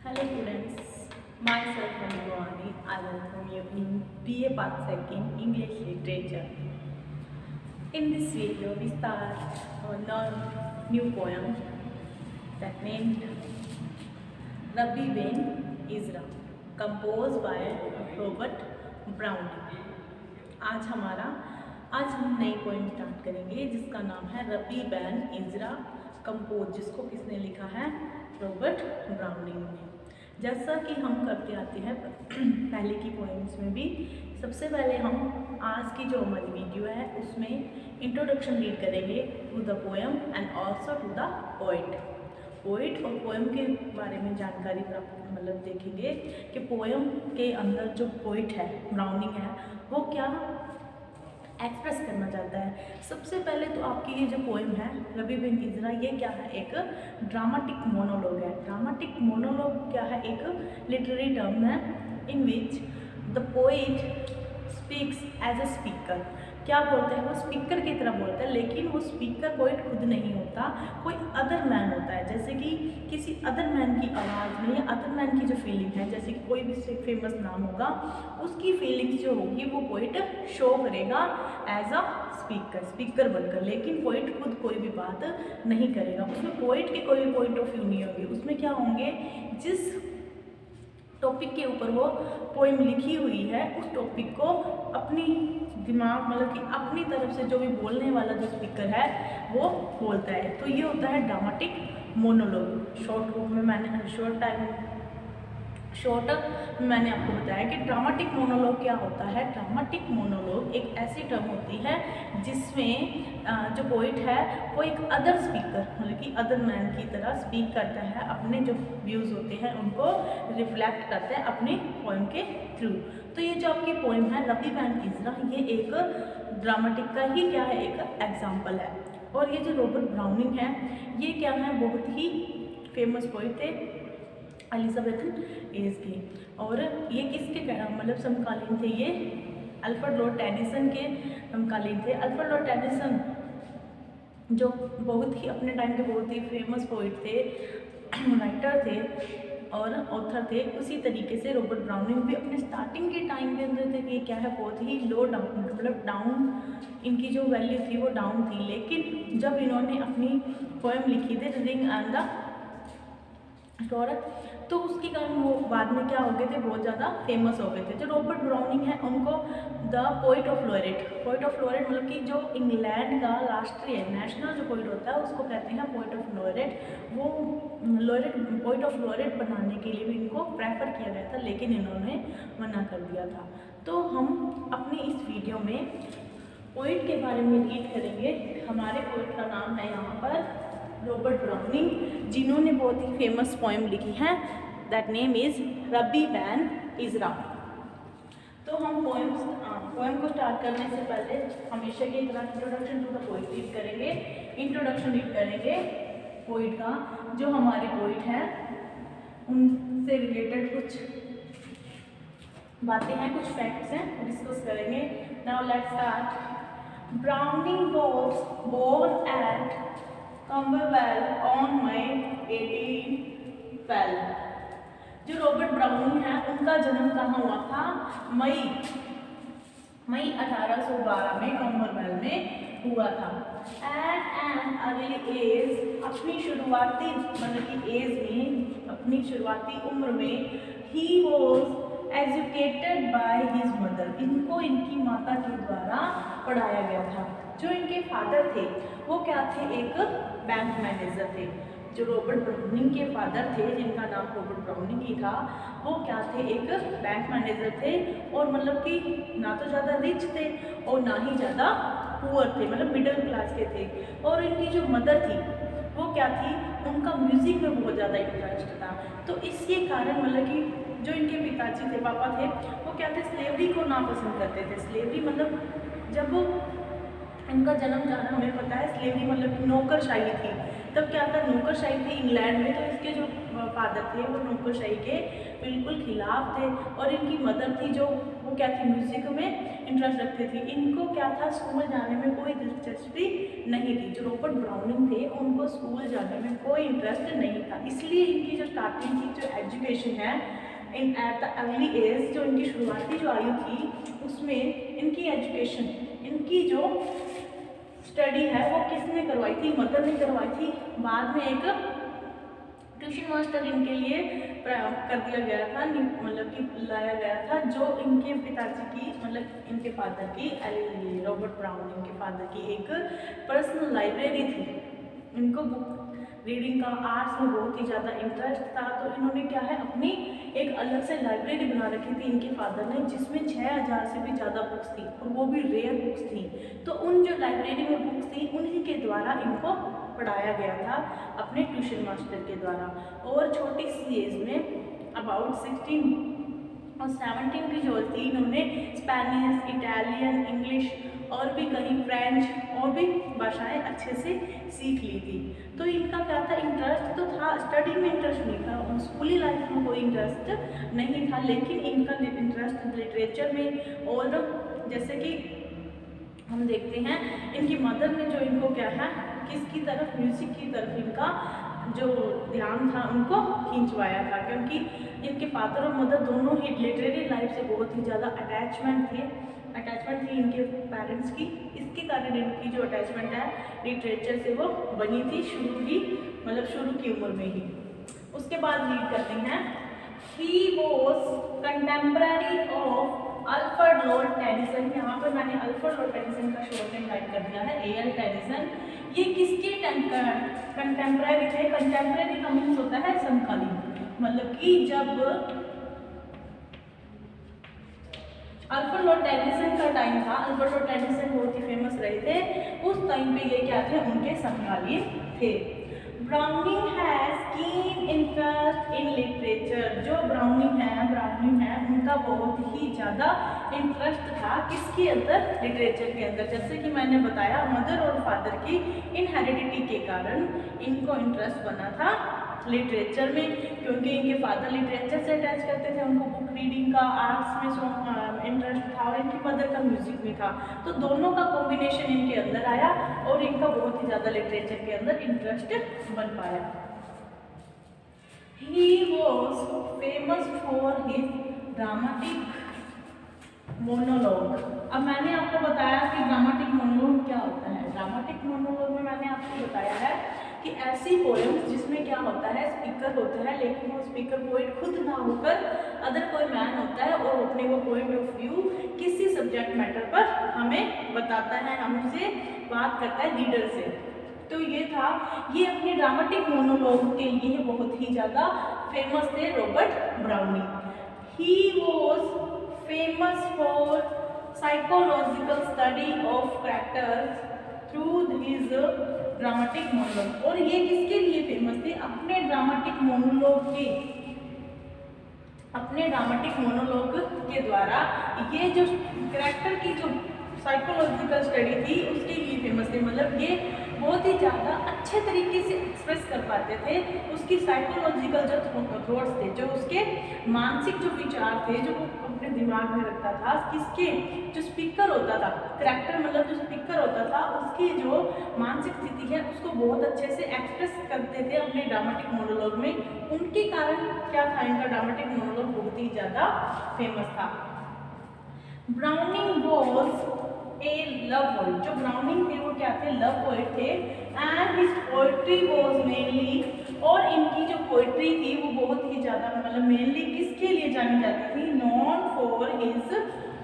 Hello students, myself Manubhawani. I welcome you in BA Part 2nd English Literature. In this video, we start our new poem that named Rabbi Ben Ezra, composed by Robert Browning. आज हम नई poem start करेंगे जिसका नाम है रबी Ben इज़रा compose, जिसको किसने लिखा है? रॉबर्ट ब्राउनिंग ने। जैसा कि हम करते आते हैं पहले की पोएम्स में भी, सबसे पहले हम आज की जो हमारी वीडियो है उसमें इंट्रोडक्शन रीड करेंगे to the poem and also to the poet और पोएम के बारे में जानकारी प्राप्त देखेंगे कि पोएम के अंदर जो पोइट है ब्राउनिंग है वो क्या एक्सप्रेस करना चाहता है। सबसे पहले तो आपकी ये जो पोएम है रबी बिन इज़रा, ये क्या है? एक ड्रामेटिक मोनोलॉग है। ड्रामेटिक मोनोलॉग क्या है? एक लिटरेरी टर्म है in which the poet speaks as a speaker. क्या बोलते हैं? वो स्पीकर की तरह बोलता है, लेकिन वो स्पीकर पोएट खुद नहीं होता, कोई अदर मैन होता है। जैसे कि किसी अदर मैन की आवाज़ में या अदर मैन की जो फीलिंग है, जैसे कि कोई भी फेमस नाम होगा उसकी फीलिंग्स जो होगी वो पोएट शो करेगा एज अ स्पीकर बनकर, लेकिन पोएट खुद कोई भी बात नहीं करेगा। उसमें पोएट के कोई भी पॉइंट ऑफ व्यू नहीं होंगे। उसमें क्या होंगे? जिस टॉपिक के ऊपर वो पोएम लिखी हुई है उस टॉपिक को अपनी दिमाग कि अपनी तरफ से जो भी बोलने वाला जो स्पीकर है वो बोलता है। तो ये होता है ड्रामेटिक मोनोलॉग। शॉर्ट में मैंने आपको बताया कि ड्रामेटिक मोनोलॉग क्या होता है। ड्रामेटिक मोनोलॉग एक ऐसी टर्म होती है जिसमें जो पोइट है वो एक अदर स्पीकर कि अदर मैन की तरह स्पीक करता है, अपने जो व्यूज़ होते हैं उनको रिफ्लेक्ट करता है अपनी पोएम के थ्रू। तो ये जो आपकी पोएम है रबी बैन इज़रा, ये एक ड्रामेटिक का ही क्या है? एक एग्जाम्पल है। और ये जो रॉबर्ट ब्राउनिंग है ये क्या है? बहुत ही फेमस पोइट थे एलिजाबेथन एज के। और ये किसके समकालीन थे? ये अल्फ्रेड लॉर्ड टेनिसन के समकालीन थे। अल्फ्रेड लॉर्ड टेनिसन जो बहुत ही अपने टाइम के बहुत ही फेमस पोइट थे, राइटर थे और ऑथर थे। उसी तरीके से रॉबर्ट ब्राउनिंग भी अपने स्टार्टिंग के टाइम के अंदर थे कि क्या है, बहुत ही लो डाउन डाउन इनकी जो वैल्यू थी वो डाउन थी। लेकिन जब इन्होंने अपनी पोएम लिखी थी रिंग एंड द स्टोर, तो उसके कारण वो बाद में क्या हो गए थे? बहुत ज़्यादा फेमस हो गए थे। जो रॉबर्ट ब्राउनिंग है उनको द पोइट ऑफ लोरेट कि जो इंग्लैंड का राष्ट्रीय नेशनल जो पोइट होता है उसको कहते हैं पोइट ऑफ लोरेट। वो पोइट ऑफ लोरेट बनाने के लिए भी इनको प्रेफर किया गया था, लेकिन इन्होंने मना कर दिया था। तो हम अपनी इस वीडियो में पोइट के बारे में रीड करेंगे। हमारे पोइट का नाम है यहाँ पर रॉबर्ट ब्राउनिंग, जिन्होंने बहुत ही फेमस पोएम लिखी है। That name is Rabbi Ben Ezra. तो हम पोएम को स्टार्ट करने से पहले हमेशा की तरह introduction to the poet read करेंगे। इंट्रोडक्शन रीड करेंगे पोइट का। जो हमारे पोइट हैं उनसे रिलेटेड कुछ बातें हैं, कुछ फैक्ट्स हैं, डिस्कस करेंगे। Now let's start. Browning was born at Camberwell on May 1812। जो रॉबर्ट ब्राउनिंग है उनका जन्म कहाँ हुआ था? मई 1812 में कम्बरवेल में हुआ था। एट एन अर्ली एज, अपनी शुरुआती कि एज में, अपनी शुरुआती उम्र में, he was educated by his mother, इनको इनकी माता के द्वारा पढ़ाया गया था। जो इनके फादर थे वो क्या थे? एक बैंक मैनेजर थे। जो रॉबर्ट ब्राउनिंग के फादर थे, जिनका नाम रॉबर्ट ब्राउनिंग ही था, वो क्या थे? एक बैंक मैनेजर थे। और कि ना तो ज़्यादा रिच थे और ना ही ज़्यादा पुअर थे, मिडिल क्लास के थे। और इनकी जो मदर थी वो क्या थी? उनका म्यूज़िक में बहुत ज़्यादा इंटरेस्ट था। तो इसके कारण कि जो इनके पिताजी थे, पापा थे, वो क्या थे? स्लेवरी को नापसंद करते थे। स्लेवरी जब इनका जन्म जाना हमें पता है, स्लेवरी नौकरशाही थी। तब क्या था? नौकरशाही थी इंग्लैंड में। तो इसके जो फादर थे वो नौकरशाही के बिल्कुल खिलाफ थे। और इनकी मदर थी जो वो क्या थी, म्यूजिक में इंटरेस्ट रखते थे। इनको क्या था, स्कूल जाने में कोई दिलचस्पी नहीं थी। जो रॉबर्ट ब्राउनिंग थे उनको स्कूल जाने में कोई इंटरेस्ट नहीं था, इसलिए इनकी जो स्टार्टिंग की जो एजुकेशन है इन एट द अर्ली एज, जो इनकी शुरुआती जो आयु थी उसमें इनकी एजुकेशन, इनकी जो स्टडी है वो किसने करवाई थी, मदर ने करवाई थी। बाद में एक ट्यूशन मास्टर इनके लिए कर दिया गया था, मतलब कि लाया गया था, जो इनके पिताजी की, मतलब इनके फादर की, रॉबर्ट ब्राउनिंग के फादर की एक पर्सनल लाइब्रेरी थी। इनको बुक रीडिंग का, आर्ट्स में बहुत ही ज़्यादा इंटरेस्ट था, तो इन्होंने क्या है, अपनी एक अलग से लाइब्रेरी बना रखी थी इनके फादर ने, जिसमें 6000 से भी ज़्यादा बुक्स थी, और वो भी रेयर बुक्स थी। तो उन जो लाइब्रेरी में बुक्स थी उन्हीं के द्वारा इनको पढ़ाया गया था, अपने ट्यूशन मास्टर के द्वारा। और छोटी सी एज में अबाउट 16 और 17 की जो थी, इन्होंने स्पेनिश, इटालियन, इंग्लिश और भी कई फ्रेंच और भी भाषाएं अच्छे से सीख ली थी। तो इनका क्या था, इंटरेस्ट तो था, स्टडी में इंटरेस्ट नहीं था, और स्कूली लाइफ में कोई इंटरेस्ट नहीं था, लेकिन इनका इंटरेस्ट लिटरेचर में। और जैसे कि हम देखते हैं, इनकी मदर ने जो इनको क्या है, किसकी तरफ, म्यूजिक की तरफ इनका जो ध्यान था उनको खींचवाया था, क्योंकि इनके फादर और मदर दोनों ही लिटरेरी लाइफ से बहुत ही ज़्यादा अटैचमेंट थी इनके पेरेंट्स की। इसके कारण इनकी जो अटैचमेंट है लिटरेचर से वो बनी थी शुरू की उम्र में ही। उसके बाद रीड करते हैं, he was contemporary of Alfred Lord Tennyson. यहाँ पर मैंने अल्फ्रेड लॉर्ड टेनिसन का शॉर्ट नेम राइट कर दिया है, A.L. टेनिसन। ये किसके कंटेम्पररी थे? कंटेम्पररी का मीन्स होता है समकालीन, मतलब कि जब अल्फ्रेड लॉर्ड टेनिसन का टाइम था, अल्फ्रेड लॉर्ड टेनिसन बहुत ही फेमस रहे थे, उस टाइम पे ये क्या थे, उनके समकालीन थे। Browning has keen interest in literature. जो ब्राउनिंग है उनका बहुत ही ज़्यादा इंटरेस्ट था किसके अंदर, लिटरेचर के अंदर। जैसे कि मैंने बताया, मदर और फादर की इनहेरिडिटी के कारण इनको इंटरेस्ट बना था लिटरेचर में, क्योंकि इनके फादर लिटरेचर से अटैच करते थे, उनको बुक रीडिंग का, आर्ट्स में इंटरेस्ट था, और इनकी मदर का म्यूजिक में था। तो दोनों का कॉम्बिनेशन इनके अंदर आया और इनका बहुत ही ज़्यादा लिटरेचर के अंदर इंटरेस्ट बन पाया। He was famous for his dramatic monologue। अब मैंने आपको बताया कि ड्रामेटिक मोनोलॉग क्या होता है। ड्रामेटिक मोनोलॉग में मैंने आपको बताया है कि ऐसी पोएम्स जिसमें क्या होता है, स्पीकर होता है, लेकिन वो स्पीकर पोएट खुद ना होकर अदर कोई मैन होता है, और अपने वो पॉइंट ऑफ व्यू किसी सब्जेक्ट मैटर पर हमें बताता है, हमसे बात करता है रीडर से। तो ये था, ये अपने ड्रामेटिक मोनोलॉग के लिए बहुत ही ज़्यादा फेमस थे Robert browning. He was famous for psychological study of characters through his dramatic monologue. और ये किसके लिए फेमस थे? अपने ड्रामेटिक मोनोलॉग के द्वारा ये जो कैरेक्टर की जो साइकोलॉजिकल स्टडी थी उसके लिए फेमस थे। मतलब ये बहुत ही ज़्यादा अच्छे तरीके से एक्सप्रेस कर पाते थे उसकी साइकोलॉजिकल जो थॉट्स थे, जो उसके मानसिक जो विचार थे, जो वो अपने दिमाग में रखता था। किसके जो स्पीकर होता था, कैरेक्टर मतलब जो स्पीकर होता था, उसकी जो मानसिक स्थिति है उसको बहुत अच्छे से एक्सप्रेस करते थे अपने ड्रामेटिक मोनोलॉग में। उनके कारण क्या था, इनका ड्रामेटिक मोनोलॉग बहुत ही ज़्यादा फेमस था। Browning was a love poet. जो ब्राउनिंग थे वो क्या थे, लव पोएट थे। And his poetry was mainly, और इनकी जो पोएट्री थी वो बहुत ही ज़्यादा मतलब मेनली किसके लिए जानी जाती थी, non for his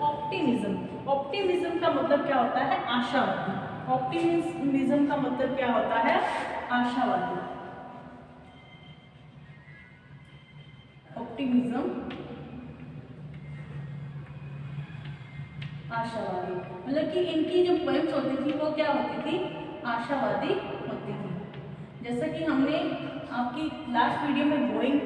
optimism. Optimism का मतलब क्या होता है, आशावादी। ऑप्टिमिज्म का मतलब क्या होता है, आशावादी। ऑप्टिमिज्म आशावादी, मतलब कि इनकी जो पोएम्स होती थी वो क्या होती थी, आशावादी होती थी। जैसा कि हमने आपकी लास्ट वीडियो में गोइंग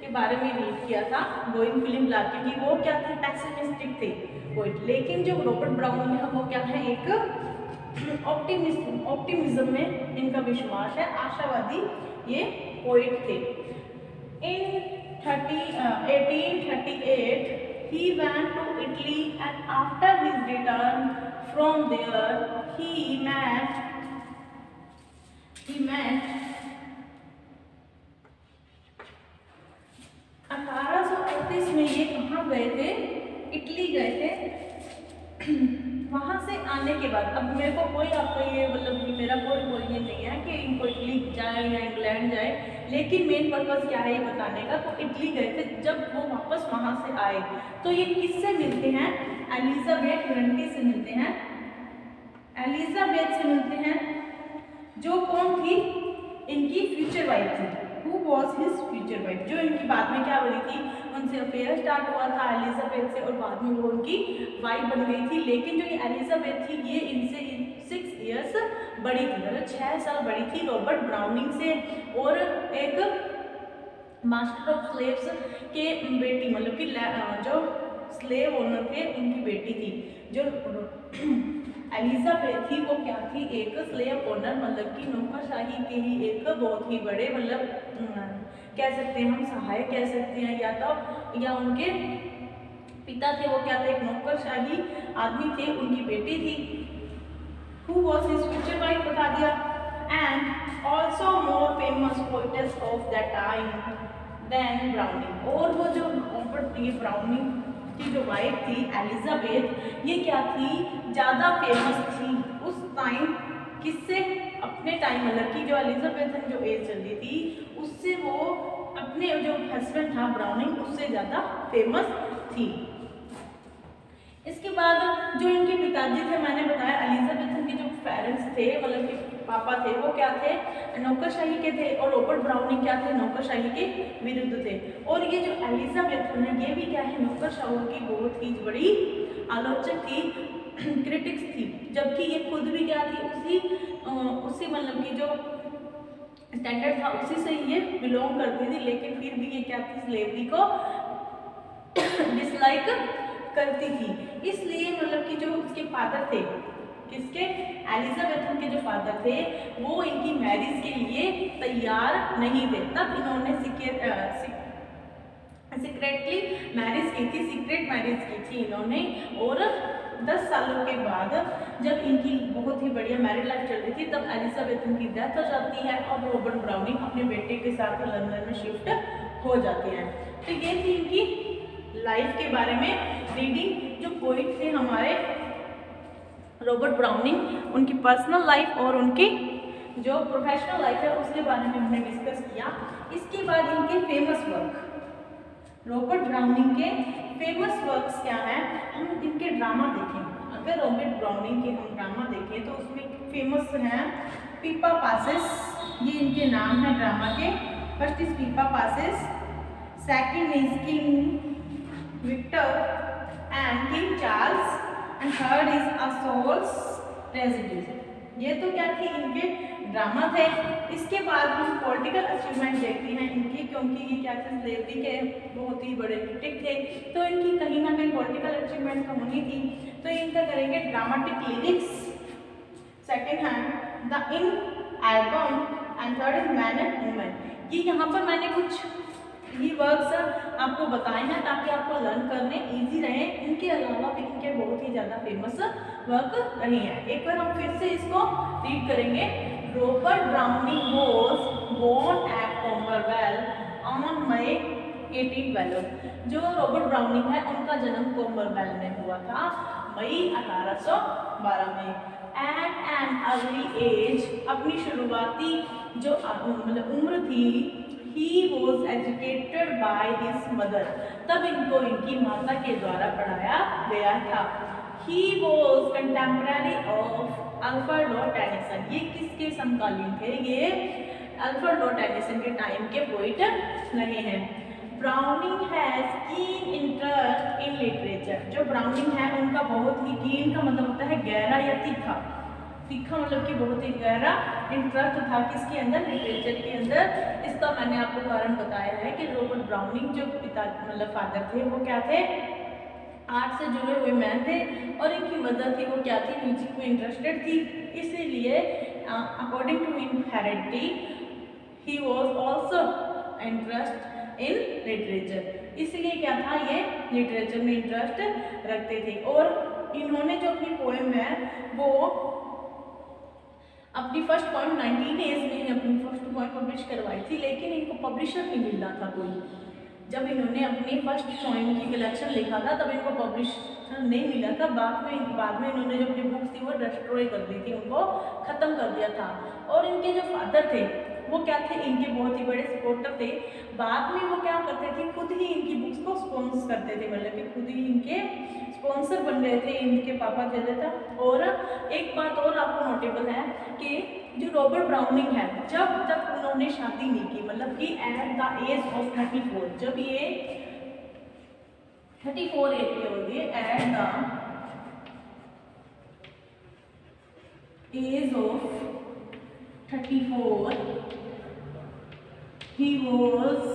के बारे में रीड किया था, गोइंग फिल्म लाके की, वो क्या थे, पैसिमिस्टिक थे पोएट। लेकिन जो रॉबर्ट ब्राउनिंग है वो क्या है, एक ऑप्टिमिज्म में इनका विश्वास है, आशावादी ये पोएट थे। इन 1838 he went to Italy and after his return from there he met 1838 में ये कहाँ गए थे, इटली गए थे। वहाँ से आने के बाद अब मेरे को कोई आपको ये मतलब मेरा कोई ये नहीं है कि इनको इटली जाए या इंग्लैंड जाए, लेकिन मेन पर्पस क्या है ये बताने का। तो इटली गए थे, जब वो वापस वहाँ से आए तो ये किससे मिलते हैं, एलिजाबेथ ब्रंटी से मिलते हैं, एलिजाबेथ से मिलते हैं जो कौन थी, इनकी फ्यूचर वाइफ थी। Who was his future wife, जो इनकी बाद में क्या बनी थी, उनसे अफेयर स्टार्ट हुआ था एलिजाबेथ से और बाद में वो उनकी वाइफ बन गई थी। लेकिन जो ये एलिजाबेथ थी ये इनसे 6 इयर्स बड़ी थी, मतलब 6 साल बड़ी थी रॉबर्ट ब्राउनिंग से, और एक मास्टर ऑफ स्लेव्स के बेटी, मतलब कि जो स्लेव ओनर थे उनकी बेटी थी। जो एलिजाबेथ थी वो क्या थी, एक स्लेव ओनर, मतलब कि नौकरशाही के ही एक बहुत ही बड़े, मतलब कह सकते हैं हम सहायक कह सकते हैं, या उनके पिता थे वो क्या थे, एक नौकरशाही आदमी थे, उनकी बेटी थी। Who was his future wife बता दिया, and also more famous poetess of that time than Browning। और वो जो ब्राउनिंग की जो वाइफ थी एलिजाबेथ, ये क्या थी, ज़्यादा फेमस थी उस टाइम, किससे, अपने टाइम, मतलब कि जो एलिजाबेथ जो एज चल रही थी उससे वो अपने जो हस्बैंड था ब्राउनिंग उससे ज़्यादा फेमस थी। इसके बाद जो इनके पिताजी थे, मैंने बताया एलिजाबेथ के जो पेरेंट्स थे, मतलब कि पापा थे वो क्या थे, नौकरशाही के थे, और रॉबर्ट ब्राउनिंग क्या थे, नौकरशाही के विरुद्ध थे। और ये जो एलिजाबेथ है ये भी क्या है, नौकरशाहों की बहुत ही बड़ी आलोचक थी, क्रिटिक्स थी, जबकि ये खुद भी क्या थी, उसी मतलब कि जो स्टैंडर्ड था उसी से ये बिलोंग करती थी, लेकिन फिर भी ये क्या थी, स्लेवरी को डिसलाइक करती थी। इसलिए मतलब कि जो उसके फादर थे, किसके, एलिजाबेथ के जो फादर थे वो इनकी मैरिज के लिए तैयार नहीं थे। तब इन्होंने सीक्रेटली मैरिज की थी, सीक्रेट मैरिज की थी इन्होंने, और 10 सालों के बाद जब इनकी बहुत ही बढ़िया मैरिड लाइफ चल रही थी तब एलिजाबेथ की डेथ हो जाती है और रॉबर्ट ब्राउनिंग अपने बेटे के साथ लंदन में शिफ्ट हो जाते हैं। तो ये थी इनकी लाइफ के बारे में रीडिंग। जो पोइट थे हमारे रॉबर्ट ब्राउनिंग, उनकी पर्सनल लाइफ और उनकी जो प्रोफेशनल लाइफ है उसके बारे में हमने डिस्कस किया। इसके बाद इनके फेमस वर्क, रॉबर्ट ब्राउनिंग के फेमस वर्क्स क्या हैं, हम इनके ड्रामा देखें। अगर रॉबर्ट ब्राउनिंग के हम ड्रामा देखें तो उसमें फेमस हैं पीपा पासेस, ये इनके नाम हैं ड्रामा के। First is Pippa Passes, second is King Victor and King Charles, and third is a Soul's Tragedy. ये तो क्या थी, इनके ड्रामा थे। इसके बाद हम पॉलिटिकल अचीवमेंट देखते हैं इनकी, क्योंकि ये क्या थे, स्लेवरी के बहुत ही बड़े क्रिटिक थे, तो इनकी कहीं ना कहीं पॉलिटिकल अचीवमेंट तो होनी थी। तो इनका करेंगे dramatic lyrics, second hand the Inn album, and third is man and women. ये यहाँ पर मैंने कुछ ये वर्क्स आपको बताए हैं ताकि आपको लर्न करने इजी रहे। इनके अलावा भी इनके बहुत ही ज़्यादा फेमस वर्क रही हैं। एक बार हम फिर से इसको रीड करेंगे। Robert Browning was born at Camberwell on May 1812। जो रॉबर्ट ब्राउनिंग है उनका जन्म कॉम्बरवेल में हुआ था मई 1812 में। एट एन अर्ली एज, अपनी शुरुआती जो मतलब उम्र थी, he was educated by his mother, तब इनको इनकी माता के द्वारा पढ़ाया गया था। He was contemporary of Alfred Lord Tennyson. ये किसके समकालीन थे, ये अल्फ्रेड लॉर्ड टेनिसन के टाइम के पोइट रहे हैं। Browning has keen interest in literature. जो ब्राउनिंग है उनका बहुत ही कीन का मतलब होता है गहरा या तीखा, तीखा मतलब कि बहुत ही गहरा इंटरेस्ट था किसके अंदर, लिटरेचर के अंदर। इसका मैंने आपको कारण बताया है कि रॉबर्ट ब्राउनिंग जो पिता मतलब फादर थे वो क्या थे, आर्ट से जुड़े हुए मैन थे, और इनकी मदर थी वो क्या थी, म्यूजिक में इंटरेस्टेड थी। इसीलिए according to heredity he was also interest in literature, इसलिए क्या था ये लिटरेचर में इंटरेस्ट रखते थे। और इन्होंने जो अपनी पोएम है वो अपनी फर्स्ट पोएम 19 एज में अपनी फर्स्ट पोएम पब्लिश करवाई थी, लेकिन इनको पब्लिशर नहीं मिल रहा था कोई। जब इन्होंने अपनी फर्स्ट पोएम की कलेक्शन लिखा था तब इनको पब्लिशर नहीं मिला था। बाद में इन्होंने जो अपनी बुक्स थी वो डिस्ट्रॉय कर दी थी, उनको ख़त्म कर दिया था। और इनके जो फादर थे वो क्या थे, इनके बहुत ही बड़े सपोर्टर थे। बाद में वो क्या करते थे, खुद ही इनकी बुक्स को स्पॉन्स करते थे, मतलब कि खुद ही इनके स्पॉन्सर बन गए थे, इनके पापा थे था। और एक बात और आपको नोटेबल है कि जो रॉबर्ट ब्राउनिंग है, जब तक उन्होंने शादी नहीं की, मतलब कि एट द एज ऑफ 34, जब ये 34 एज के होती है, at the age of 34 he was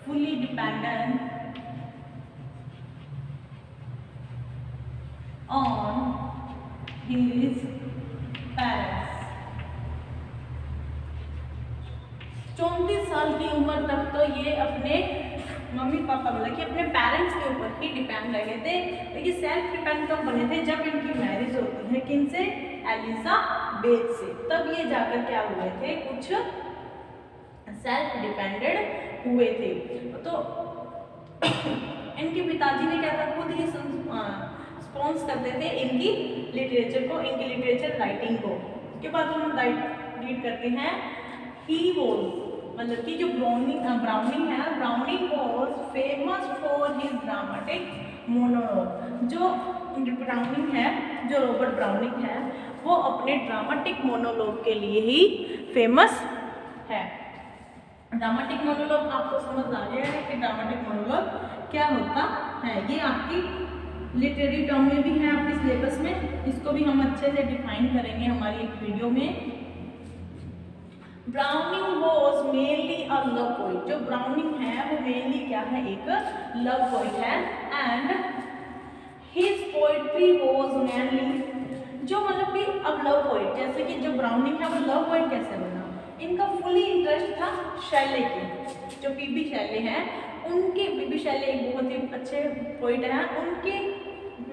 fully dependent on his parents। 34 साल की उम्र तक तो ये अपने मम्मी पापा मतलब कि अपने पेरेंट्स के ऊपर ही डिपेंड रहे थे, लेकिन सेल्फ डिपेंड कब बने थे, जब इनकी मैरिज होती है किनसे, एलिजाबेथ से। तब ये जाकर क्या हुए थे, कुछ सेल्फ डिपेंडेंट हुए थे। तो इनके पिताजी ने क्या था, खुद ही स्पॉन्स करते थे इनकी लिटरेचर को, इनकी लिटरेचर राइटिंग को। उसके बाद हम रीड करते हैं, ही वॉज मतलब कि जो ब्राउनिंग है, browning was famous for his dramatic monologue. जो ब्राउनिंग है, जो रॉबर्ट ब्राउनिंग है, वो अपने ड्रामेटिक मोनोलॉग के लिए ही फेमस है। ड्रामेटिक मोनोलॉग आपको समझ आ गया है कि ड्रामेटिक मोनोलॉग क्या होता है। ये आपकी लिटरेरी टर्म में भी है आपके सिलेबस में, इसको भी हम अच्छे से डिफाइन करेंगे हमारी एक वीडियो में। Browning was mainly a love poet. जो ब्राउनिंग है वो मेनली क्या है, एक लव पोइट है। And his poetry was mainly, जो मतलब कि अब लव पोइट, जैसे कि जो ब्राउनिंग है वो लव पोइट कैसे बना, इनका फुली इंटरेस्ट था शैले के। जो पीबी शैले हैं उनके, पीबी शैले एक बहुत ही अच्छे पोइट हैं, उनके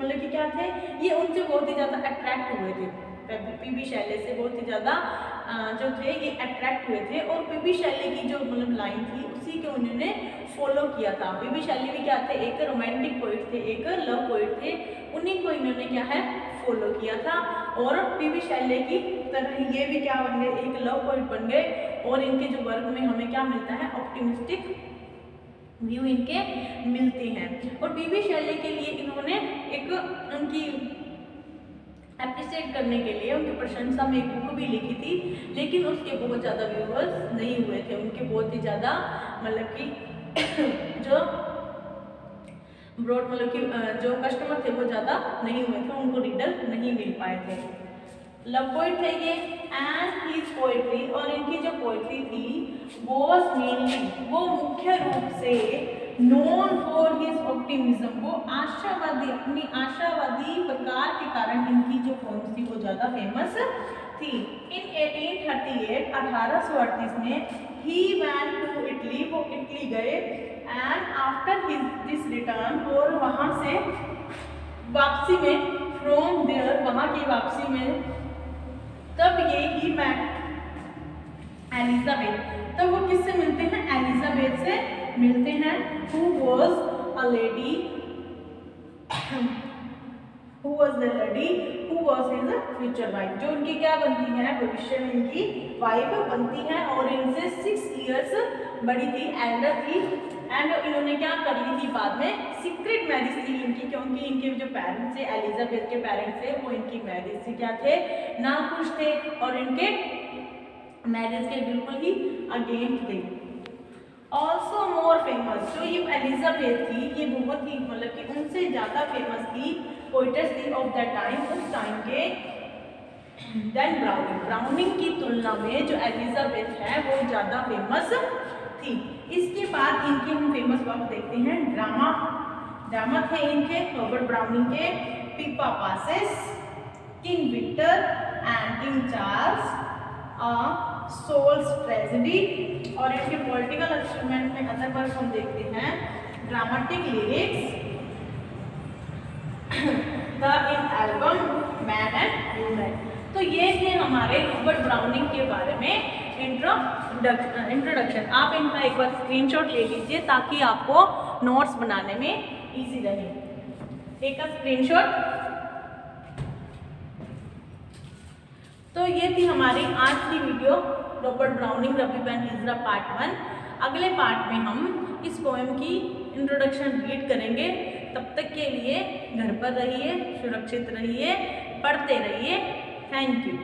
मतलब कि क्या थे, ये उनसे बहुत ही ज़्यादा अट्रैक्ट हुए थे। पीबी शैले से बहुत ही ज़्यादा जो थे ये अट्रैक्ट हुए थे, और पीबी शैले की जो मतलब लाइन थी उसी को उन्होंने फॉलो किया था। पीबी शैले भी क्या थे, एक रोमांटिक पोइट थे, एक लव पोइट थे, उन्हीं को इन्होंने क्या है फॉलो किया था। और पीबी शैले की तरह ये भी क्या बन गए, एक लव पोइट बन गए। और इनके जो वर्क में हमें क्या मिलता है, ऑप्टिमिस्टिक व्यू इनके मिलते हैं। और पीबी शैले के लिए इन्होंने एक उनकी अप्रिशिएट करने के लिए उनकी प्रशंसा में एक बुक भी लिखी थी, लेकिन उसके बहुत ज़्यादा व्यूअर्स नहीं हुए थे, उनके बहुत ही ज़्यादा मतलब कि जो ब्रॉड मतलब कि जो कस्टमर थे वो ज़्यादा नहीं हुए थे, उनको रीडर नहीं मिल पाए थे। लव पोइट है ये। एंड हिज पोइट्री, और इनकी जो पोइट्री थी वॉज मेनली, वो मुख्य रूप से नोन फॉर हिज ऑप्टिमिज्म, वो आशावादी, अपनी आशावादी प्रकार के कारण इनकी जो पोएम्स थी वो ज़्यादा फेमस थी। इन 1838 1838 में ही वेंट टू इटली, वो इटली गए। And after his this return, और वहाँ से वापसी में, फ्रॉम देयर, वहाँ की वापसी में, तब ये ही मैट एलिजाबेथ, तब वो किससे मिलते हैं, एलिजाबेथ से मिलते हैं, who was a lady who was his future wife, जो उनकी क्या बनती है, भविष्य में इनकी वाइफ बनती है, और इनसे 6 years बड़ी थी, एल्डर थी। एंड इन्होंने क्या कर ली थी बाद में, सीक्रेट मैरिज थी इनकी, क्योंकि इनके जो पेरेंट्स थे, एलिजाबेथ के पेरेंट्स थे, वो इनकी मैरिज से क्या थे, ना खुश थे, और इनके मैरिज के बिल्कुल ही अगेंस्ट थे। ऑल्सो मोर फेमस, जो ये एलिजाबेथ थी ये बहुत ही मतलब कि उनसे ज़्यादा फेमस थी, पोइट्स थी ऑफ दैट टाइम, उस टाइम के, देन ब्राउनिंग। ब्राउनिंग की तुलना में जो एलिजाबेथ है वो ज़्यादा फेमस थी। इसके बाद इनके हम फेमस वर्क देखते हैं, ड्रामा थे इनके रॉबर्ट ब्राउनिंग के, Pippa Passes, King Victor and King Charles, Soul's Tragedy. और इनके पॉलिटिकल इंस्ट्रूमेंट में अदर वर्क हम देखते हैं dramatic lyrics, the Inn Album, Men and Women. तो ये थे हमारे रॉबर्ट ब्राउनिंग के बारे में इंट्रोडक्शन। आप इनका एक बार स्क्रीनशॉट ले लीजिए ताकि आपको नोट्स बनाने में इजी रहे। एक स्क्रीनशॉट। तो ये थी हमारी आज की video Robert Browning Rabbi Ben Ezra part 1। अगले पार्ट में हम इस पोएम की इंट्रोडक्शन रीड करेंगे। तब तक के लिए घर पर रहिए, सुरक्षित रहिए, पढ़ते रहिए। Thank you.